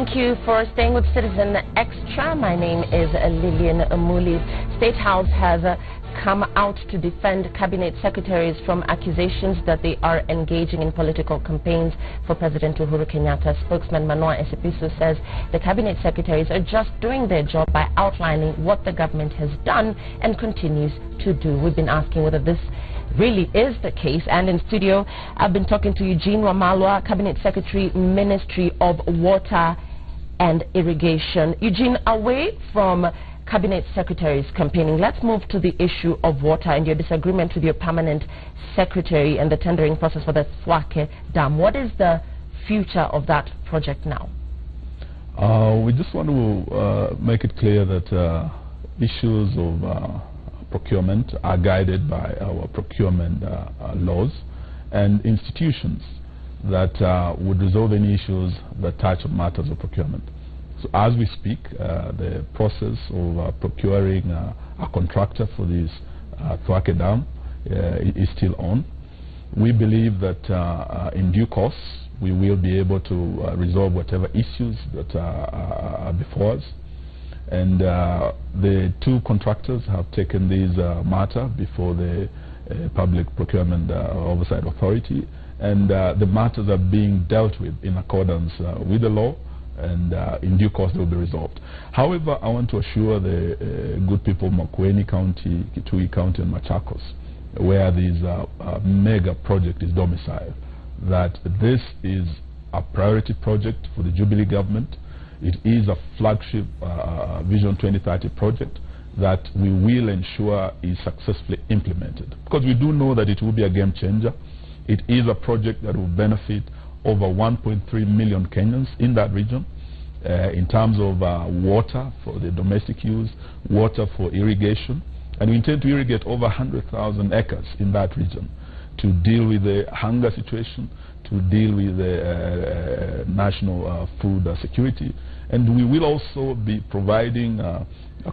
Thank you for staying with Citizen Extra. My name is Lillian Amuli. State House has come out to defend cabinet secretaries from accusations that they are engaging in political campaigns for President Uhuru Kenyatta. Spokesman Manoa Esipisu says the cabinet secretaries are just doing their job by outlining what the government has done and continues to do. We've been asking whether this really is the case, and in studio I've been talking to Eugene Wamalwa, Cabinet Secretary, Ministry of Water and Irrigation. Eugene, away from Cabinet Secretaries campaigning, let's move to the issue of water and your disagreement with your permanent secretary and the tendering process for the Swake Dam. What is the future of that project now? We just want to make it clear that issues of procurement are guided by our procurement laws and institutions that would resolve any issues that touch on matters of procurement. So as we speak, the process of procuring a contractor for this Swake Dam is still on. We believe that in due course we will be able to resolve whatever issues that are before us. And the two contractors have taken this matter before the Public Procurement Oversight Authority, and the matters are being dealt with in accordance with the law, and in due course they will be resolved. However, I want to assure the good people of Makueni County, Kitui County and Machakos, where this mega project is domiciled, that this is a priority project for the Jubilee government. It is a flagship Vision 2030 project that we will ensure is successfully implemented, because we do know that it will be a game changer. It is a project that will benefit over 1.3 million Kenyans in that region in terms of water for the domestic use, water for irrigation, and we intend to irrigate over 100,000 acres in that region to deal with the hunger situation, to deal with the national food security. And we will also be providing a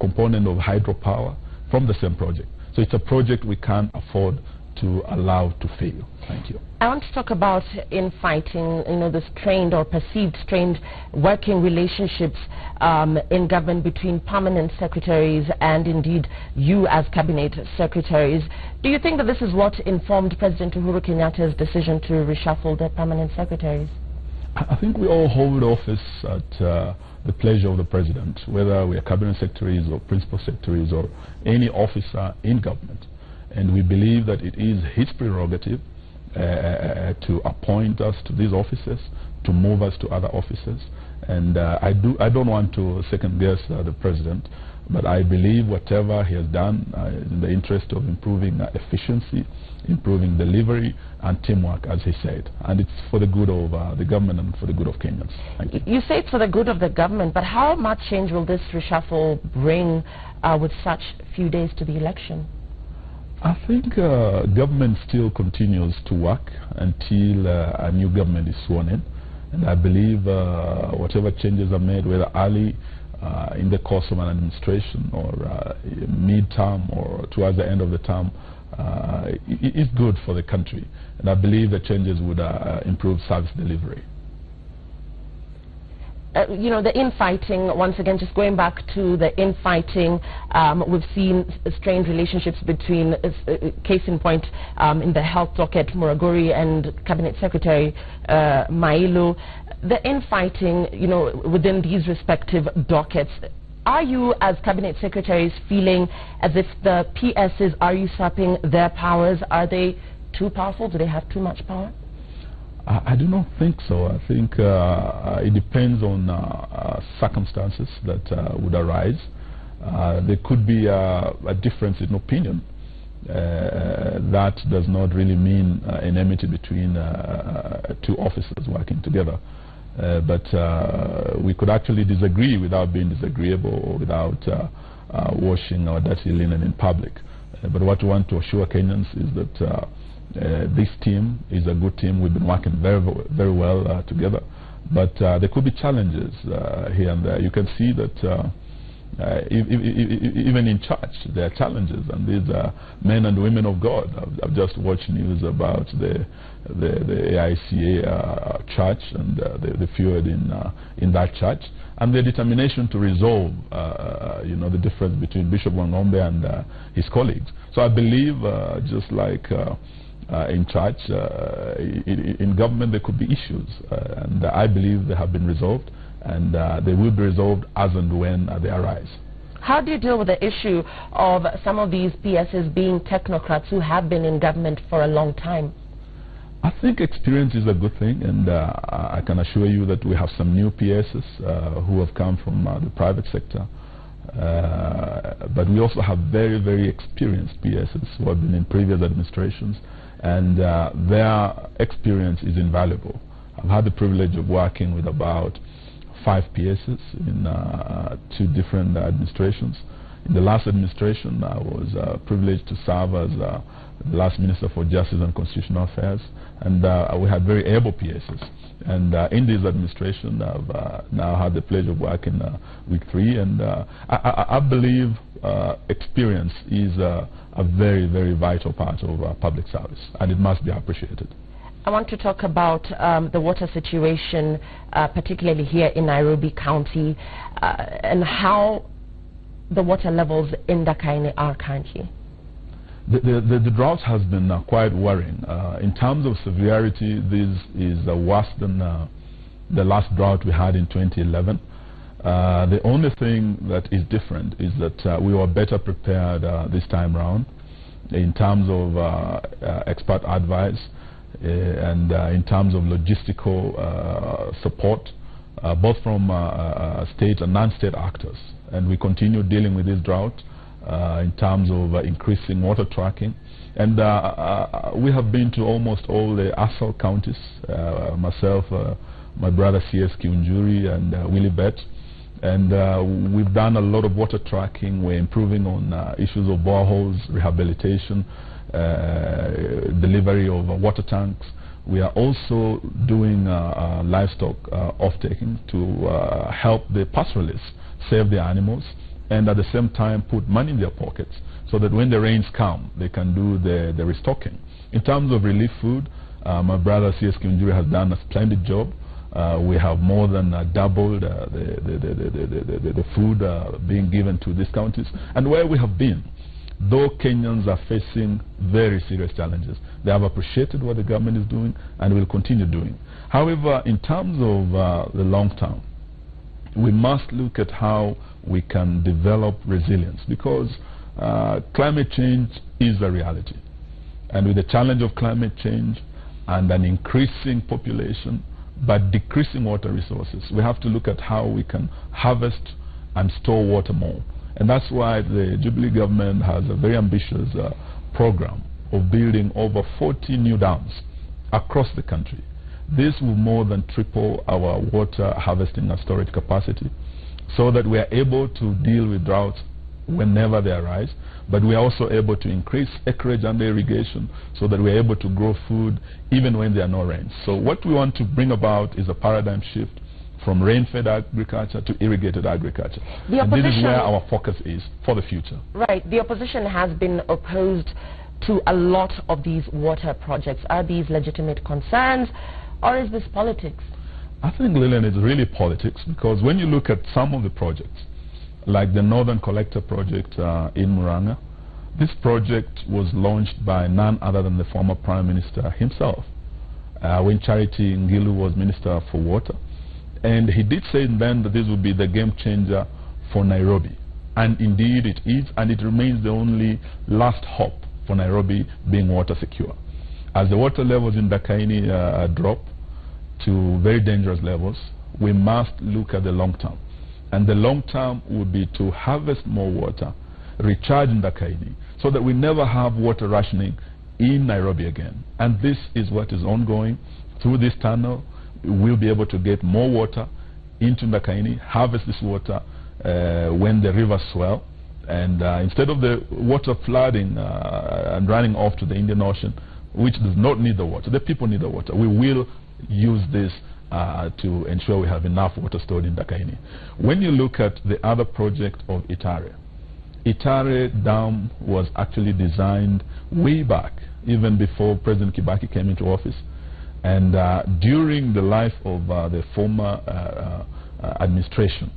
component of hydropower from the same project. So it's a project we can't afford to allow to fail. Thank you. I want to talk about infighting, the strained or perceived strained working relationships in government between permanent secretaries and indeed you as cabinet secretaries. Do you think that this is what informed President Uhuru Kenyatta's decision to reshuffle the permanent secretaries? I think we all hold office at the pleasure of the president, whether we are cabinet secretaries or principal secretaries or any officer in government. And we believe that it is his prerogative to appoint us to these offices, to move us to other offices. And I don't want to second guess the president, but I believe whatever he has done is in the interest of improving efficiency, improving delivery and teamwork, as he said. And it's for the good of the government and for the good of Kenyans. Thank you. You say it's for the good of the government, but how much change will this reshuffle bring with such few days to the election? I think government still continues to work until a new government is sworn in. And I believe whatever changes are made, whether early in the course of an administration or mid-term or towards the end of the term, is good for the country. And I believe the changes would improve service delivery. The infighting, once again, just going back to the infighting, we've seen strained relationships between, case in point, in the health docket, Muraguri and Cabinet Secretary Mailu. The infighting, within these respective dockets, are you as Cabinet Secretaries feeling as if the PSs are usurping their powers? Are they too powerful? Do they have too much power? I do not think so. I think it depends on circumstances that would arise. There could be a difference in opinion. That does not really mean enmity between two officers working together. But we could actually disagree without being disagreeable or without washing our dirty linen in public. But what we want to assure Kenyans is that this team is a good team. We've been working very well together, but there could be challenges here and there. You can see that Even in church, there are challenges, and these are men and women of God. I've just watched news about the AICA church and the feud in that church, and the determination to resolve, the difference between Bishop Wangombe and his colleagues. So I believe, just like in church, in government there could be issues, and I believe they have been resolved, and they will be resolved as and when they arise. How do you deal with the issue of some of these PSs being technocrats who have been in government for a long time? I think experience is a good thing, and I can assure you that we have some new PSs who have come from the private sector. But we also have very, very experienced PSs who have been in previous administrations, and their experience is invaluable. I've had the privilege of working with about 5 PSs in 2 different administrations. In the last administration, I was privileged to serve as the last Minister for Justice and Constitutional Affairs, and we had very able PSs. And in this administration, I've now had the pleasure of working with 3, and I believe experience is a very, very vital part of public service, and it must be appreciated. I want to talk about the water situation, particularly here in Nairobi County, and how the water levels in Dakaine are currently. The drought has been quite worrying. In terms of severity, this is worse than the last drought we had in 2011. The only thing that is different is that we were better prepared this time round in terms of expert advice and in terms of logistical support, both from state and non-state actors. And we continue dealing with this drought in terms of increasing water tracking. And we have been to almost all the ASAL counties, myself, my brother CS Kiunjuri, and Willie Bett. And we've done a lot of water tracking. We're improving on issues of boreholes, rehabilitation, delivery of water tanks. We are also doing livestock off-taking to help the pastoralists save their animals, and at the same time put money in their pockets so that when the rains come, they can do the restocking. In terms of relief food, my brother CS Kiunjuri has done a splendid job. We have more than doubled the food being given to these counties. And where we have been, though Kenyans are facing very serious challenges, they have appreciated what the government is doing and will continue doing. However, in terms of the long term, we must look at how we can develop resilience, because climate change is a reality. And with the challenge of climate change and an increasing population but decreasing water resources, we have to look at how we can harvest and store water more. And that's why the Jubilee government has a very ambitious program of building over 40 new dams across the country. This will more than triple our water harvesting and storage capacity, so that we are able to deal with droughts whenever they arise, but we are also able to increase acreage under irrigation so that we are able to grow food even when there are no rains. So what we want to bring about is a paradigm shift from rain-fed agriculture to irrigated agriculture. And this is where our focus is for the future. Right. The opposition has been opposed to a lot of these water projects. Are these legitimate concerns, or is this politics? I think, Lillian, it's really politics, because when you look at some of the projects, like the Northern Collector project in Muranga, this project was launched by none other than the former Prime Minister himself, when Charity Ngilu was Minister for Water. And he did say then that this would be the game changer for Nairobi. And indeed it is, and it remains the only last hope for Nairobi being water secure. As the water levels in Dakaine drop to very dangerous levels, we must look at the long term. And the long term would be to harvest more water, recharge in Dakaine, so that we never have water rationing in Nairobi again. And this is what is ongoing. Through this tunnel, we'll be able to get more water into Dakaine, harvest this water when the rivers swell. And instead of the water flooding and running off to the Indian Ocean, which does not need the water, the people need the water, we will use this to ensure we have enough water stored in Dakaini. When you look at the other project of Itare Dam was actually designed way back, even before President Kibaki came into office. And during the life of the former administration,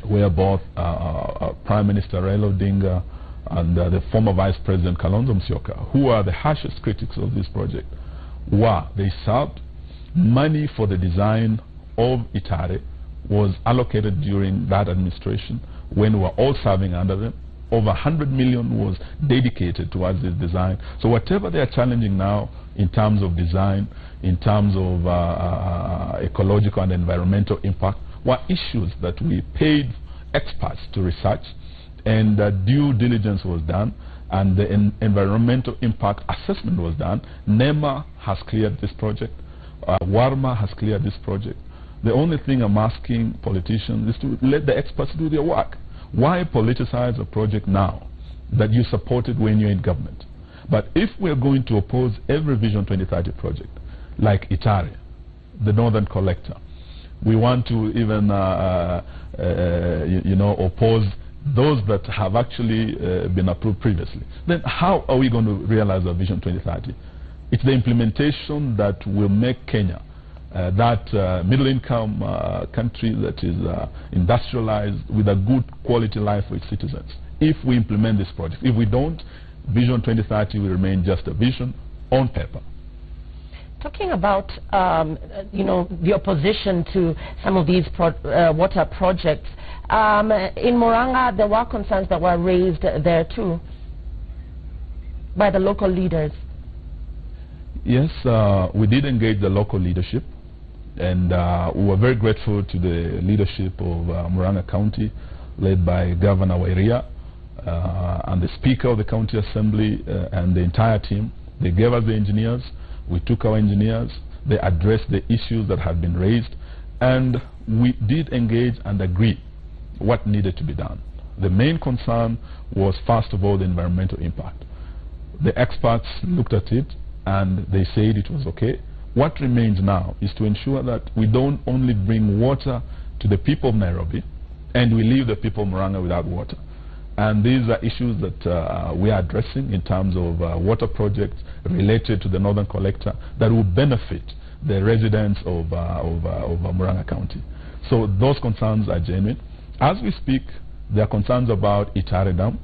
where both Prime Minister Raila Odinga and the former Vice President Kalonzo Musyoka, who are the harshest critics of this project, they served. Money for the design of Itare was allocated during that administration when we were all serving under them. Over 100 million was dedicated towards this design. So whatever they are challenging now in terms of design, in terms of ecological and environmental impact, were issues that we paid experts to research, and due diligence was done, and the environmental impact assessment was done. NEMA has cleared this project. Warma has cleared this project. The only thing I'm asking politicians is to let the experts do their work. Why politicize a project now that you supported when you're in government? But if we're going to oppose every Vision 2030 project, like Itare, the Northern Collector, we want to even oppose those that have actually been approved previously, then how are we going to realize our Vision 2030? It's the implementation that will make Kenya that middle-income country that is industrialized with a good quality life for its citizens. If we implement this project, if we don't, Vision 2030 will remain just a vision on paper. Talking about the opposition to some of these water projects, in Muranga there were concerns that were raised there too by the local leaders. Yes, we did engage the local leadership, and we were very grateful to the leadership of Muranga County, led by Governor Wairia and the Speaker of the County Assembly and the entire team. They gave us the engineers. We took our engineers. They addressed the issues that had been raised, and we did engage and agree what needed to be done. The main concern was, first of all, the environmental impact. The experts looked at it and they said it was okay. What remains now is to ensure that we don't only bring water to the people of Nairobi and we leave the people of Muranga without water. And these are issues that we are addressing in terms of water projects related to the Northern Collector that will benefit the residents of Muranga County. So those concerns are genuine. As we speak, there are concerns about Itare Dam.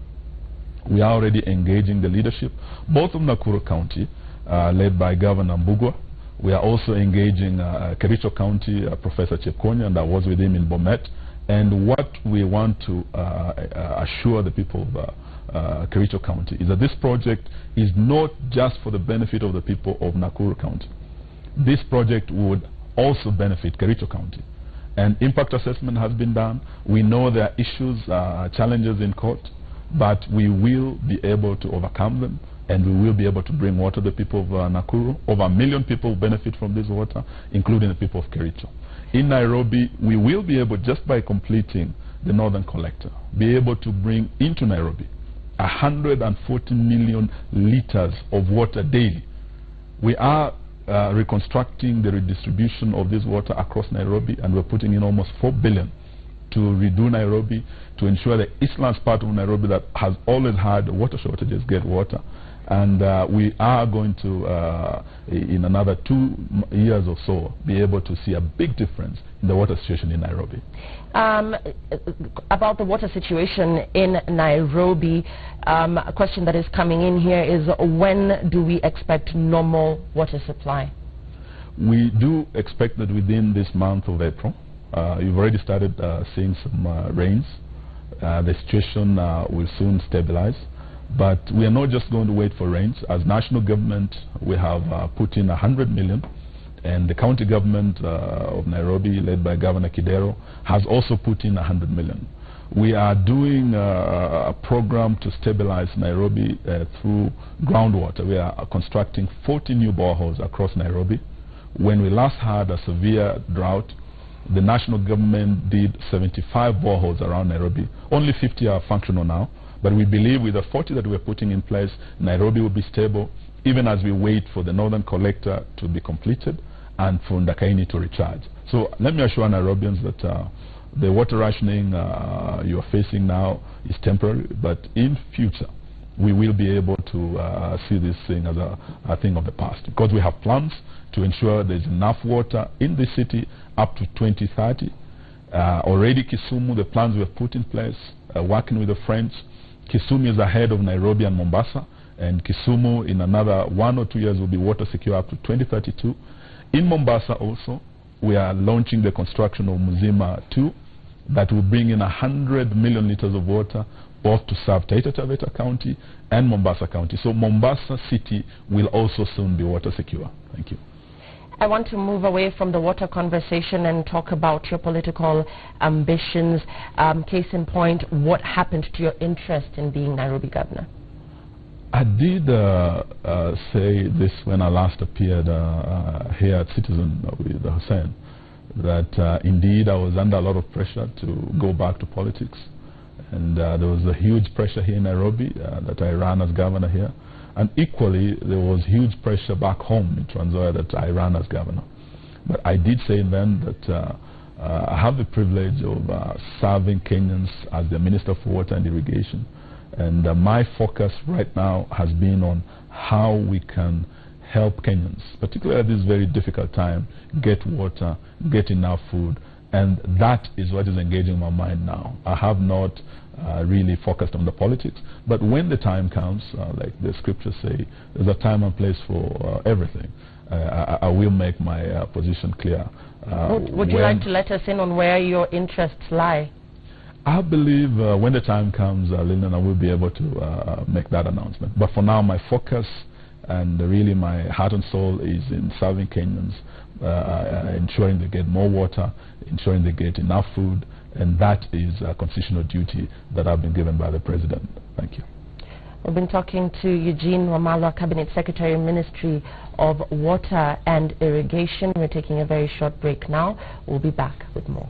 We are already engaging the leadership, both of Nakuru County, led by Governor Mbugua. We are also engaging Kericho County, Professor Chepkonya, and I was with him in Bomet. And what we want to assure the people of Kericho County is that this project is not just for the benefit of the people of Nakuru County. This project would also benefit Kericho County. And impact assessment has been done. We know there are issues, challenges in court, but we will be able to overcome them, and we will be able to bring water to the people of Nakuru. Over 1 million people benefit from this water, including the people of Kericho. In Nairobi, we will be able, just by completing the Northern Collector, be able to bring into Nairobi 140 million liters of water daily. We are reconstructing the redistribution of this water across Nairobi, and we're putting in almost 4 billion to redo Nairobi, to ensure the eastlands part of Nairobi that has always had water shortages get water. And we are going to, in another 2 years or so, be able to see a big difference in the water situation in Nairobi. About the water situation in Nairobi, a question that is coming in here is, when do we expect normal water supply? We do expect that within this month of April. You've already started seeing some rains. The situation will soon stabilize. But we are not just going to wait for rains. As national government, we have put in 100 million, and the county government of Nairobi, led by Governor Kidero, has also put in 100 million. We are doing a program to stabilize Nairobi through groundwater. We are constructing 40 new boreholes across Nairobi. When we last had a severe drought, the national government did 75 boreholes around Nairobi. Only 50 are functional now. But we believe with the 40 that we're putting in place, Nairobi will be stable, even as we wait for the Northern Collector to be completed and for Ndakaini to recharge. So let me assure Nairobians that the water rationing you are facing now is temporary, but in future we will be able to see this thing as a thing of the past, because we have plans to ensure there's enough water in the city up to 2030. Already Kisumu, the plans we have put in place, working with the French. Kisumu is ahead of Nairobi and Mombasa, and Kisumu in another 1 or 2 years will be water secure up to 2032. In Mombasa also, we are launching the construction of Mzima 2 that will bring in 100 million liters of water, both to serve Taita Taveta County and Mombasa County. So Mombasa City will also soon be water secure. Thank you. I want to move away from the water conversation and talk about your political ambitions. Case in point, what happened to your interest in being Nairobi governor? I did say this when I last appeared here at Citizen with Hussein, that indeed I was under a lot of pressure to go back to politics. And there was a huge pressure here in Nairobi that I ran as governor here. And equally, there was huge pressure back home in Trans Nzoia that I ran as governor. But I did say then that I have the privilege of serving Kenyans as the Minister for Water and Irrigation. And my focus right now has been on how we can help Kenyans, particularly at this very difficult time, get water, get enough food. And that is what is engaging my mind now. I have not really focused on the politics, but when the time comes, like the scriptures say, there's a time and place for everything. I will make my position clear. Would you like to let us in on where your interests lie? I believe when the time comes, Lillian, I will be able to make that announcement. But for now, my focus and really my heart and soul is in serving Kenyans, ensuring they get more water, ensuring they get enough food, and that is a constitutional duty that I've been given by the President. Thank you. We've been talking to Eugene Wamalwa, Cabinet Secretary, Ministry of Water and Irrigation. We're taking a very short break now. We'll be back with more.